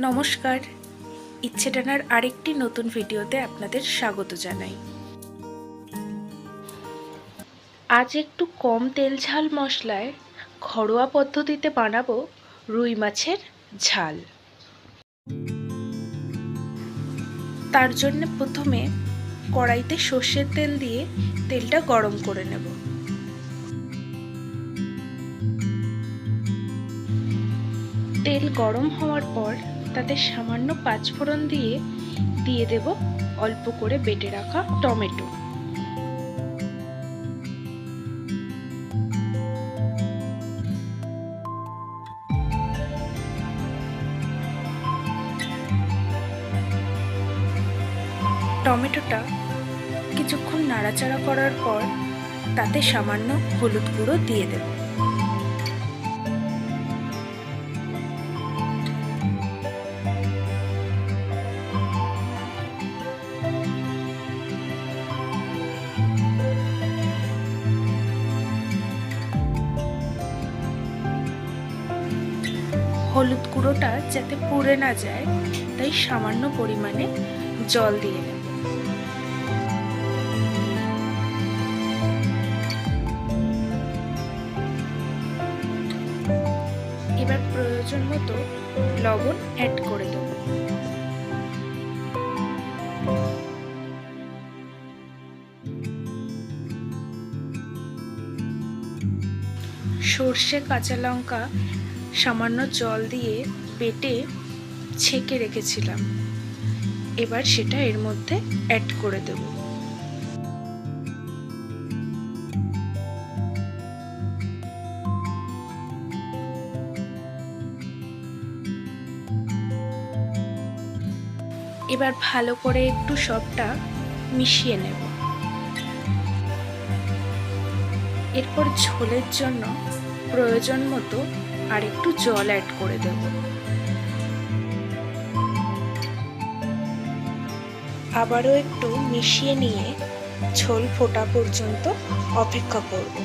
নমস্কার, ইচ্ছে টানার আরেকটি নতুন ভিডিওতে আপনাদের স্বাগত জানাই। আজ একটু কম তেল ঝাল মশলায় ঘরোয়া পদ্ধতিতে বানাবো রুই মাছের ঝাল। তার জন্য প্রথমে কড়াইতে সর্ষের তেল দিয়ে তেলটা গরম করে নেব। তেল গরম হওয়ার পর তাতে সামান্য পাঁচফোড়ন দিয়ে দেব অল্প করে বেটে রাখা টমেটো। টমেটোটা কিছুক্ষণ নাড়াচাড়া করার পর তাতে সামান্য হলুদ গুঁড়ো দিয়ে দেব। হলুদ গুঁড়োটা যাতে পুড়ে না যায় তাই সামান্য পরিমাণে জল দিয়ে নেব। এবার প্রয়োজন মতো লবণ অ্যাড করে দেব। সর্ষে কাঁচা লঙ্কা সামান্য জল দিয়ে বেটে ছেঁকে রেখেছিলাম, এবার সেটা এর মধ্যে অ্যাড করে দেব। এবার ভালো করে একটু সবটা মিশিয়ে নেব। এরপর ঝোলের জন্য প্রয়োজন মতো আর একটু জল অ্যাড করে দেব। আবারও একটু মিশিয়ে নিয়ে ঝোল ফোটা পর্যন্ত অপেক্ষা করব।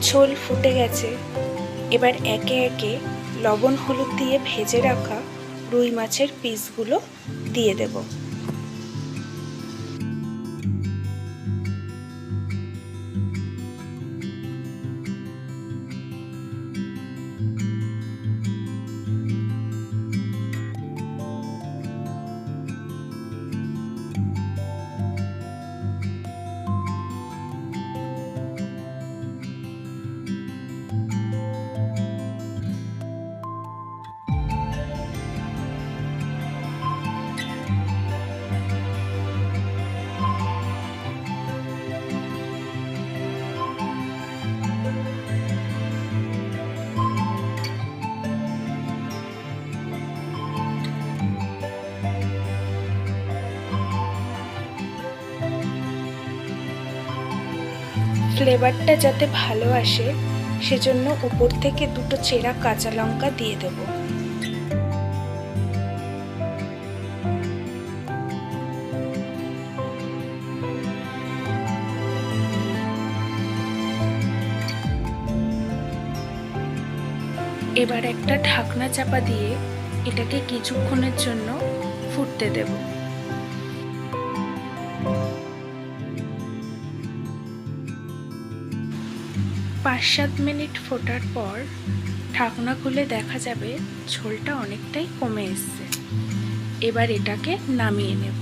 ঝোল ফুটে গেছে, এবার একে একে লবণ হলুদ দিয়ে ভেজে রাখা রুই মাছের পিসগুলো দিয়ে দেব। ফ্লেভারটা যাতে ভালো আসে সেজন্য উপর থেকে দুটো চেরা কাঁচা লঙ্কা দিয়ে দেব। এবার একটা ঢাকনা চাপা দিয়ে এটাকে কিছুক্ষণের জন্য ফুটতে দেব। 5-7 মিনিট ফোটার পর ঢাকনা খুলে দেখা যাবে ঝোলটা অনেকটাই কমে এসছে। এবার এটাকে নামিয়ে নেব।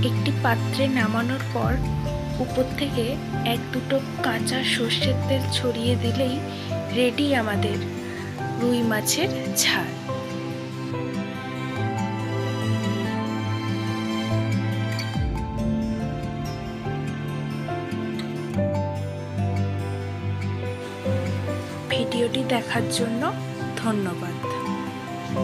একটি পাত্রে নামানোর পর উপর থেকে এক দুটো কাঁচা সর্ষের তেল ছড়িয়ে দিলেই রেডি আমাদের রুই মাছের ঝাল। ভিডিওটি দেখার জন্য ধন্যবাদ।